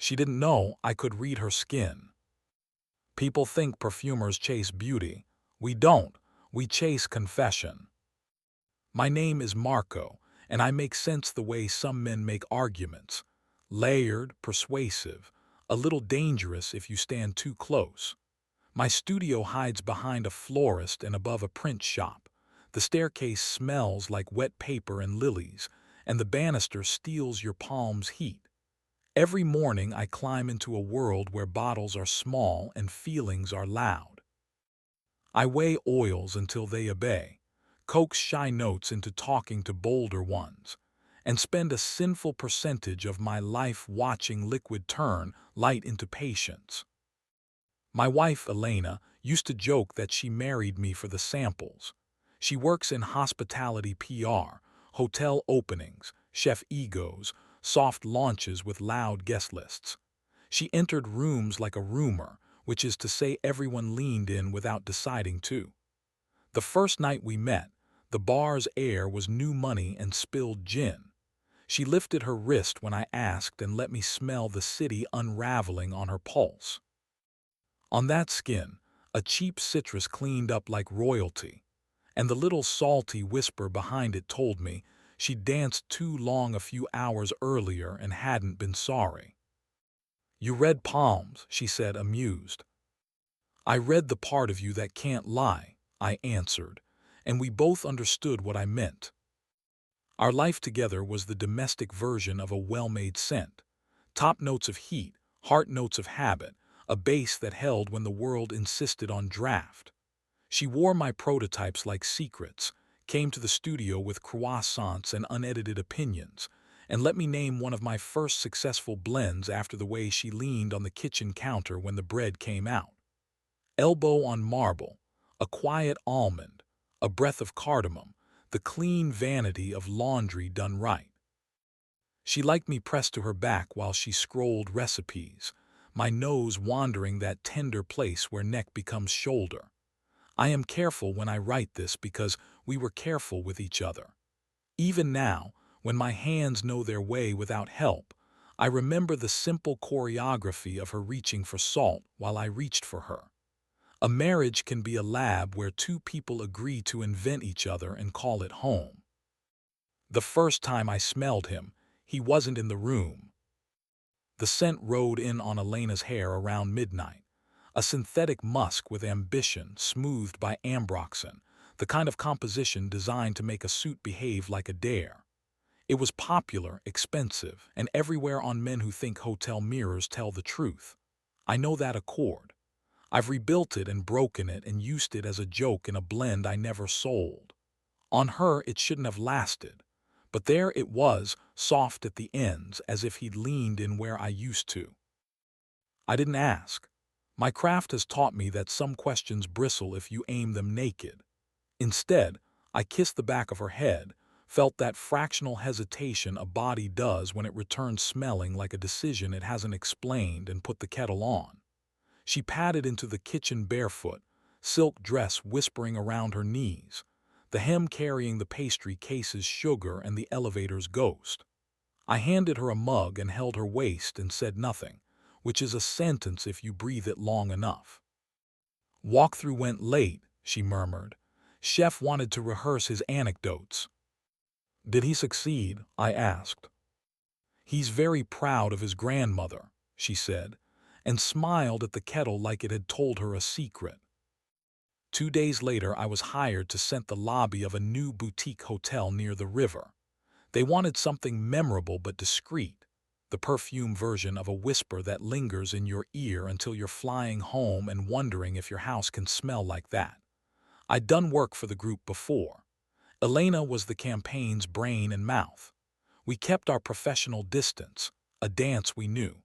She didn't know I could read her skin. People think perfumers chase beauty. We don't. We chase confession. My name is Marco, and I make sense the way some men make arguments. Layered, persuasive, a little dangerous if you stand too close. My studio hides behind a florist and above a print shop. The staircase smells like wet paper and lilies, and the banister steals your palm's heat. Every morning I climb into a world where bottles are small and feelings are loud. I weigh oils until they obey, coax shy notes into talking to bolder ones, and spend a sinful percentage of my life watching liquid turn light into patience. My wife, Elena, used to joke that she married me for the samples. She works in hospitality PR, hotel openings, chef egos, soft launches with loud guest lists. She entered rooms like a rumor, which is to say everyone leaned in without deciding to. The first night we met, the bar's air was new money and spilled gin. She lifted her wrist when I asked and let me smell the city unraveling on her pulse. On that skin, a cheap citrus cleaned up like royalty, and the little salty whisper behind it told me she'd danced too long a few hours earlier and hadn't been sorry. "You read palms," she said, amused. "I read the part of you that can't lie," I answered, and we both understood what I meant. Our life together was the domestic version of a well-made scent. Top notes of heat, heart notes of habit, a base that held when the world insisted on draft. She wore my prototypes like secrets, came to the studio with croissants and unedited opinions, and let me name one of my first successful blends after the way she leaned on the kitchen counter when the bread came out. Elbow on marble, a quiet almond, a breath of cardamom, the clean vanity of laundry done right. She liked me pressed to her back while she scrolled recipes, my nose wandering that tender place where neck becomes shoulder. I am careful when I write this because we were careful with each other. Even now, when my hands know their way without help, I remember the simple choreography of her reaching for salt while I reached for her. A marriage can be a lab where two people agree to invent each other and call it home. The first time I smelled him, he wasn't in the room. The scent rode in on Elena's hair around midnight, a synthetic musk with ambition smoothed by ambroxan, the kind of composition designed to make a suit behave like a dare. It was popular, expensive, and everywhere on men who think hotel mirrors tell the truth. I know that accord. I've rebuilt it and broken it and used it as a joke in a blend I never sold. On her, it shouldn't have lasted. But there it was, soft at the ends, as if he'd leaned in where I used to. I didn't ask. My craft has taught me that some questions bristle if you aim them naked. Instead, I kissed the back of her head, felt that fractional hesitation a body does when it returns smelling like a decision it hasn't explained, and put the kettle on. She padded into the kitchen barefoot, silk dress whispering around her knees, the hem carrying the pastry case's sugar and the elevator's ghost. I handed her a mug and held her waist and said nothing, which is a sentence if you breathe it long enough. "Walkthrough went late," she murmured. "Chef wanted to rehearse his anecdotes." "Did he succeed?" I asked. "He's very proud of his grandmother," she said, and smiled at the kettle like it had told her a secret. 2 days later, I was hired to scent the lobby of a new boutique hotel near the river. They wanted something memorable but discreet, the Perfume version of a whisper that lingers in your ear until you're flying home and wondering if your house can smell like that. I'd done work for the group before. Elena was the campaign's brain and mouth. We kept our professional distance, a dance we knew.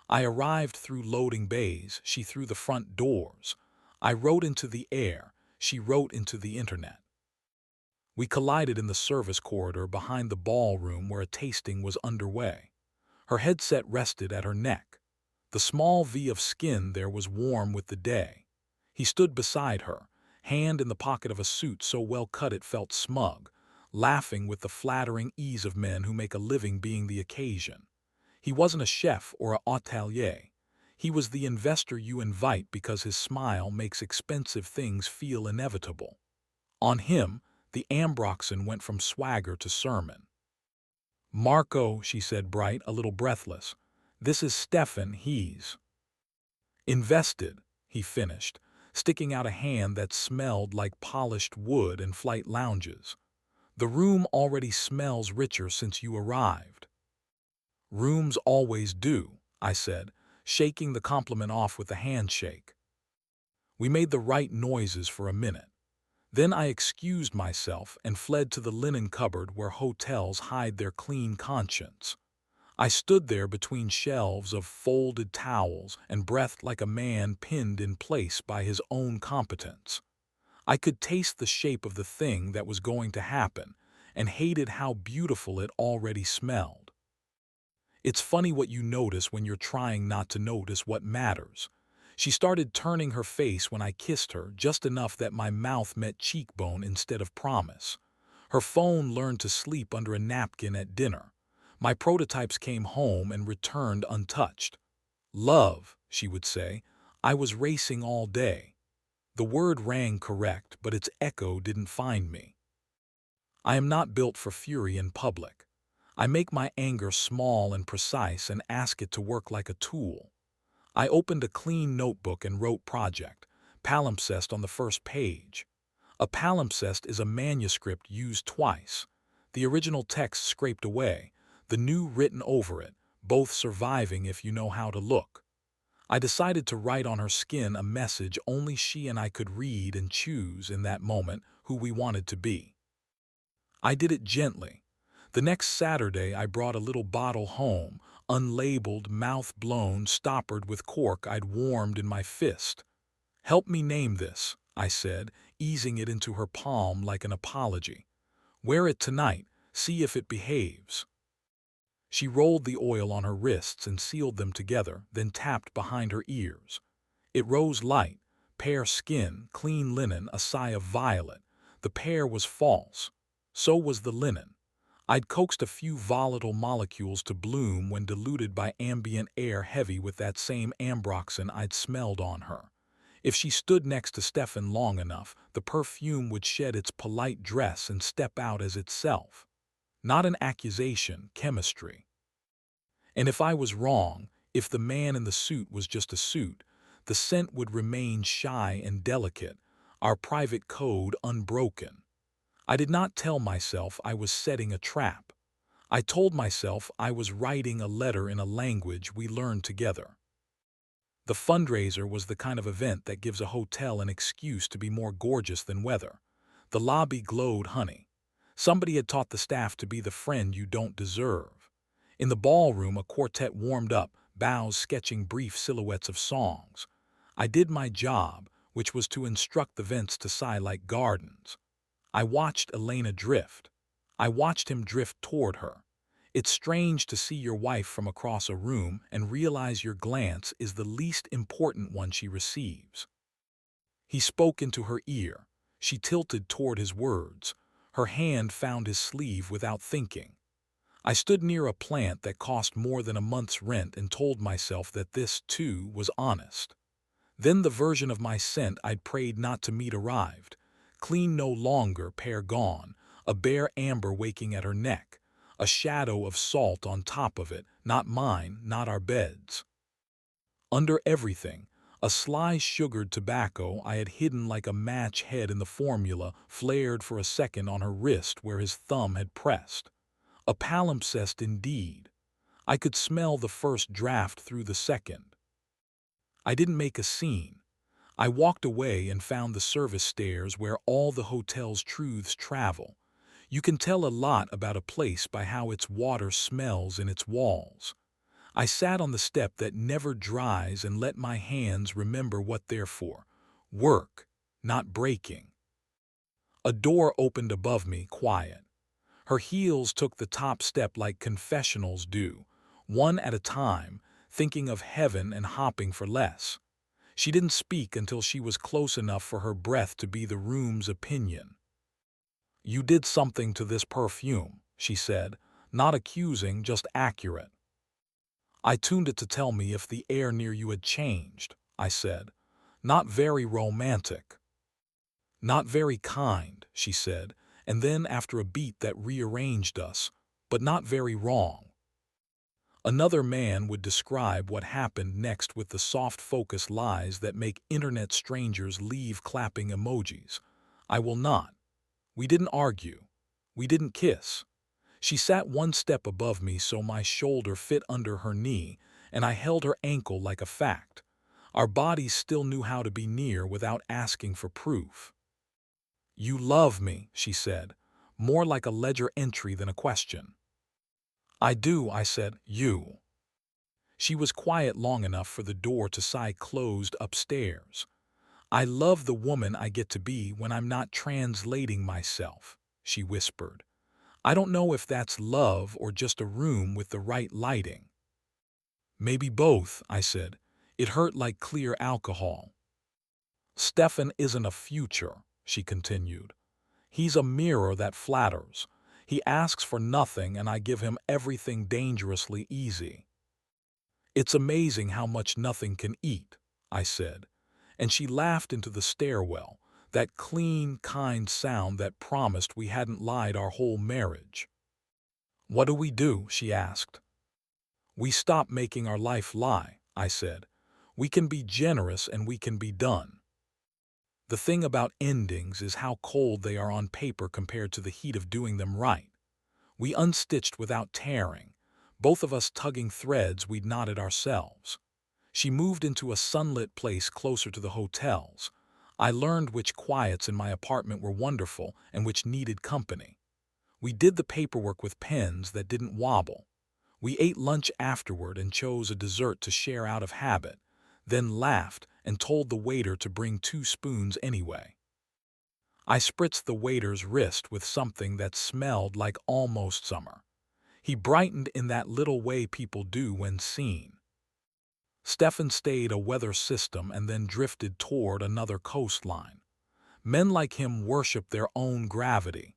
I arrived through loading bays, she through the front doors. I wrote into the air, she wrote into the internet. We collided in the service corridor behind the ballroom where a tasting was underway. Her headset rested at her neck. The small V of skin there was warm with the day. He stood beside her, hand in the pocket of a suit so well cut it felt smug, laughing with the flattering ease of men who make a living being the occasion. He wasn't a chef or a hotelier. He was the investor you invite because his smile makes expensive things feel inevitable. On him, the ambroxan went from swagger to sermon. "Marco," she said, bright, a little breathless. "This is Stefan, he's invested," he finished, sticking out a hand that smelled like polished wood and flight lounges. "The room already smells richer since you arrived." "Rooms always do," I said, shaking the compliment off with a handshake. We made the right noises for a minute. Then I excused myself and fled to the linen cupboard where hotels hide their clean conscience. I stood there between shelves of folded towels and breathed like a man pinned in place by his own competence. I could taste the shape of the thing that was going to happen and hated how beautiful it already smelled. It's funny what you notice when you're trying not to notice what matters. She started turning her face when I kissed her, just enough that my mouth met cheekbone instead of promise. Her phone learned to sleep under a napkin at dinner. My prototypes came home and returned untouched. "Love," she would say. "I was racing all day." The word rang correct, but its echo didn't find me. I am not built for fury in public. I make my anger small and precise and ask it to work like a tool. I opened a clean notebook and wrote project, palimpsest on the first page. A palimpsest is a manuscript used twice. The original text scraped away, the new written over it, both surviving if you know how to look. I decided to write on her skin a message only she and I could read and choose in that moment who we wanted to be. I did it gently. The next Saturday I brought a little bottle home, unlabeled, mouth blown, stoppered with cork I'd warmed in my fist. "Help me name this," I said, easing it into her palm like an apology. "Wear it tonight, see if it behaves." She rolled the oil on her wrists and sealed them together, then tapped behind her ears. It rose light, pear skin, clean linen, a sigh of violet. The pear was false. So was the linen. I'd coaxed a few volatile molecules to bloom when diluted by ambient air heavy with that same ambroxan I'd smelled on her. If she stood next to Stefan long enough, the perfume would shed its polite dress and step out as itself. Not an accusation, chemistry. And if I was wrong, if the man in the suit was just a suit, the scent would remain shy and delicate, our private code unbroken. I did not tell myself I was setting a trap. I told myself I was writing a letter in a language we learned together. The fundraiser was the kind of event that gives a hotel an excuse to be more gorgeous than weather. The lobby glowed honey. Somebody had taught the staff to be the friend you don't deserve. In the ballroom, a quartet warmed up, bows sketching brief silhouettes of songs. I did my job, which was to instruct the vents to sigh like gardens. I watched Elena drift. I watched him drift toward her. It's strange to see your wife from across a room and realize your glance is the least important one she receives. He spoke into her ear. She tilted toward his words. Her hand found his sleeve without thinking. I stood near a plant that cost more than a month's rent and told myself that this, too, was honest. Then the version of my scent I'd prayed not to meet arrived. Clean no longer, pear gone, a bare amber waking at her neck, a shadow of salt on top of it, not mine, not our beds. Under everything, a sly sugared tobacco I had hidden like a match head in the formula flared for a second on her wrist where his thumb had pressed. A palimpsest indeed. I could smell the first draft through the second. I didn't make a scene. I walked away and found the service stairs where all the hotel's truths travel. You can tell a lot about a place by how its water smells in its walls. I sat on the step that never dries and let my hands remember what they're for. Work, not breaking. A door opened above me, quiet. Her heels took the top step like confessionals do, one at a time, thinking of heaven and hopping for less. She didn't speak until she was close enough for her breath to be the room's opinion. "You did something to this perfume," she said, not accusing, just accurate. I tuned it to tell me if the air near you had changed, I said. Not very romantic. Not very kind, she said, and then after a beat that rearranged us, but not very wrong. Another man would describe what happened next with the soft focus lies that make internet strangers leave clapping emojis. I will not. We didn't argue. We didn't kiss. She sat one step above me so my shoulder fit under her knee, and I held her ankle like a fact. Our bodies still knew how to be near without asking for proof. You love me, she said, more like a ledger entry than a question. I do, I said, you. She was quiet long enough for the door to sigh closed upstairs. I love the woman I get to be when I'm not translating myself, she whispered. I don't know if that's love or just a room with the right lighting. Maybe both, I said. It hurt like clear alcohol. Stefan isn't a future, she continued. He's a mirror that flatters. He asks for nothing and I give him everything dangerously easy. It's amazing how much nothing can eat, I said, and she laughed into the stairwell, that clean, kind sound that promised we hadn't lied our whole marriage. What do? She asked. We stop making our life lie, I said. We can be generous and we can be done. The thing about endings is how cold they are on paper compared to the heat of doing them right. We unstitched without tearing, both of us tugging threads we'd knotted ourselves. She moved into a sunlit place closer to the hotels. I learned which quiets in my apartment were wonderful and which needed company. We did the paperwork with pens that didn't wobble. We ate lunch afterward and chose a dessert to share out of habit, then laughed and told the waiter to bring 2 spoons anyway. I spritzed the waiter's wrist with something that smelled like almost summer. He brightened in that little way people do when seen. Stefan stayed a weather system and then drifted toward another coastline. Men like him worship their own gravity.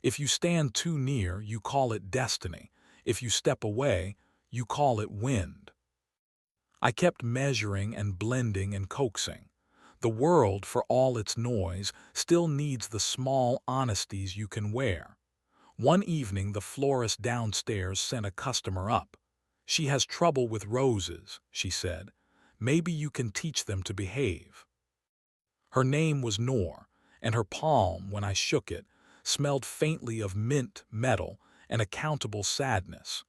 If you stand too near, you call it destiny. If you step away, you call it wind. I kept measuring and blending and coaxing. The world, for all its noise, still needs the small honesties you can wear. One evening, the florist downstairs sent a customer up. She has trouble with roses, she said. Maybe you can teach them to behave. Her name was Noor, and her palm, when I shook it, smelled faintly of mint, metal, and accountable sadness.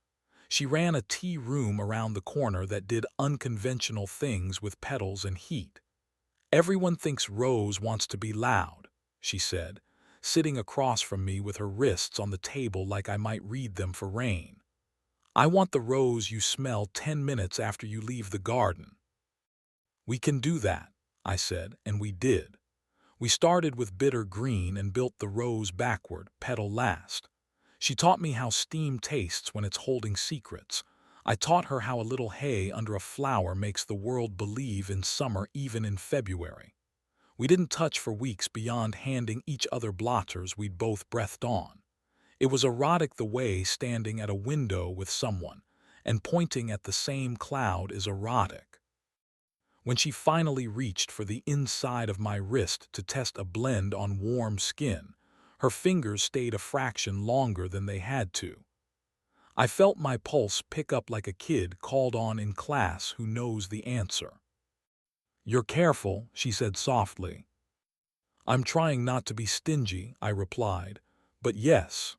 She ran a tea room around the corner that did unconventional things with petals and heat. Everyone thinks Rose wants to be loud, she said, sitting across from me with her wrists on the table like I might read them for rain. I want the rose you smell 10 minutes after you leave the garden. We can do that, I said, and we did. We started with bitter green and built the rose backward, petal last. She taught me how steam tastes when it's holding secrets. I taught her how a little hay under a flower makes the world believe in summer even in February. We didn't touch for weeks beyond handing each other blotters we'd both breathed on. It was erotic the way standing at a window with someone and pointing at the same cloud is erotic. When she finally reached for the inside of my wrist to test a blend on warm skin, her fingers stayed a fraction longer than they had to. I felt my pulse pick up like a kid called on in class who knows the answer. You're careful, she said softly. I'm trying not to be stingy, I replied, but yes.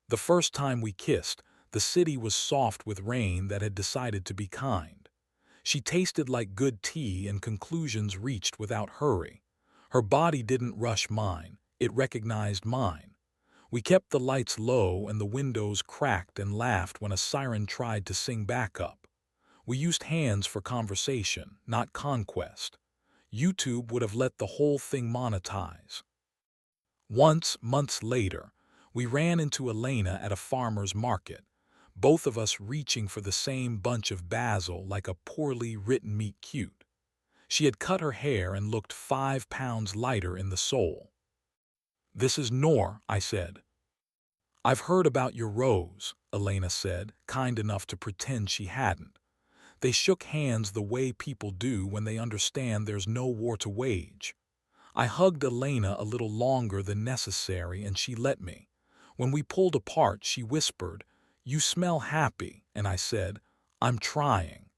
The first time we kissed, the city was soft with rain that had decided to be kind. She tasted like good tea and conclusions reached without hurry. Her body didn't rush mine, it recognized mine. We kept the lights low and the windows cracked and laughed when a siren tried to sing backup. We used hands for conversation, not conquest. YouTube would have let the whole thing monetize. Once, months later, we ran into Elena at a farmer's market, both of us reaching for the same bunch of basil like a poorly written meet cute. She had cut her hair and looked 5 pounds lighter in the soul. This is Noor, I said. I've heard about your rose, Elena said, kind enough to pretend she hadn't. They shook hands the way people do when they understand there's no war to wage. I hugged Elena a little longer than necessary and she let me. When we pulled apart, she whispered, "You smell happy," and I said, "I'm trying."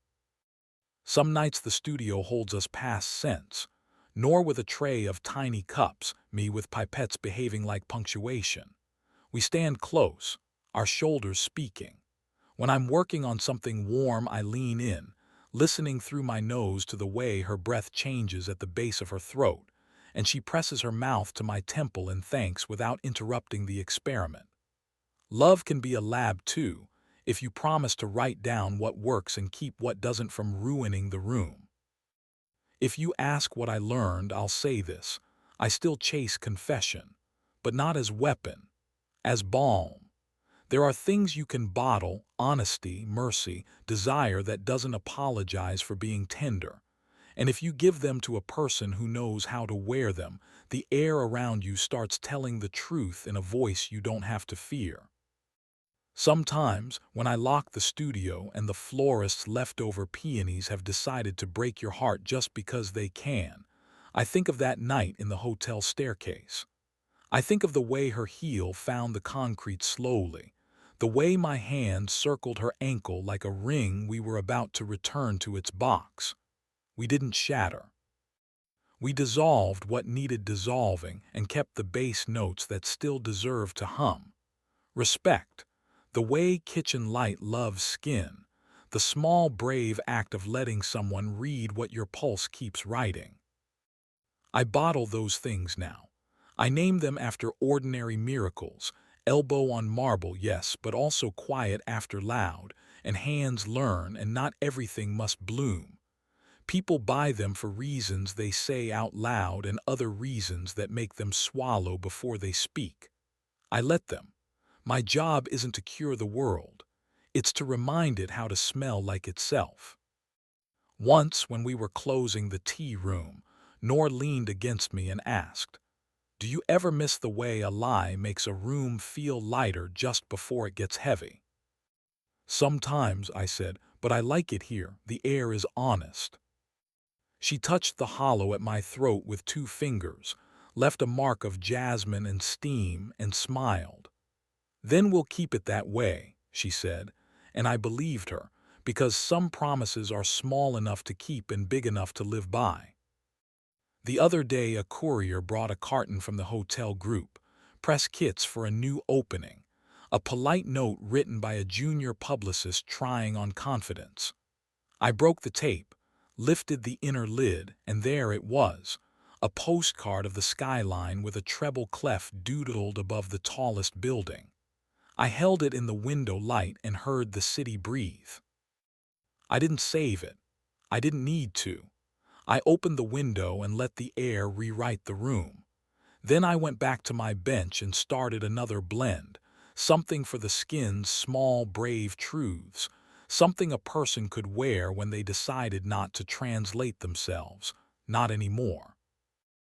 Some nights the studio holds us past sense, nor with a tray of tiny cups, me with pipettes behaving like punctuation. We stand close, our shoulders speaking. When I'm working on something warm, I lean in, listening through my nose to the way her breath changes at the base of her throat, and she presses her mouth to my temple in thanks without interrupting the experiment. Love can be a lab too, if you promise to write down what works and keep what doesn't from ruining the room. If you ask what I learned, I'll say this: I still chase confession, but not as weapon, as balm. There are things you can bottle: honesty, mercy, desire that doesn't apologize for being tender. And if you give them to a person who knows how to wear them, the air around you starts telling the truth in a voice you don't have to fear. Sometimes, when I lock the studio and the florist's leftover peonies have decided to break your heart just because they can, I think of that night in the hotel staircase. I think of the way her heel found the concrete slowly, the way my hand circled her ankle like a ring we were about to return to its box. We didn't shatter. We dissolved what needed dissolving and kept the bass notes that still deserved to hum. Respect, the way kitchen light loves skin, the small brave act of letting someone read what your pulse keeps writing. I bottle those things now. I name them after ordinary miracles: elbow on marble, yes, but also quiet after loud, and hands learn, and not everything must bloom. People buy them for reasons they say out loud and other reasons that make them swallow before they speak. I let them. My job isn't to cure the world. It's to remind it how to smell like itself. Once, when we were closing the tea room, Nor leaned against me and asked, "Do you ever miss the way a lie makes a room feel lighter just before it gets heavy?" "Sometimes," I said, "but I like it here. The air is honest." She touched the hollow at my throat with 2 fingers, left a mark of jasmine and steam, and smiled. "Then we'll keep it that way," she said, and I believed her, because some promises are small enough to keep and big enough to live by. The other day a courier brought a carton from the hotel group, press kits for a new opening, a polite note written by a junior publicist trying on confidence. I broke the tape, lifted the inner lid, and there it was, a postcard of the skyline with a treble clef doodled above the tallest building. I held it in the window light and heard the city breathe. I didn't save it. I didn't need to. I opened the window and let the air rewrite the room. Then I went back to my bench and started another blend, something for the skin's small, brave truths, something a person could wear when they decided not to translate themselves, not anymore.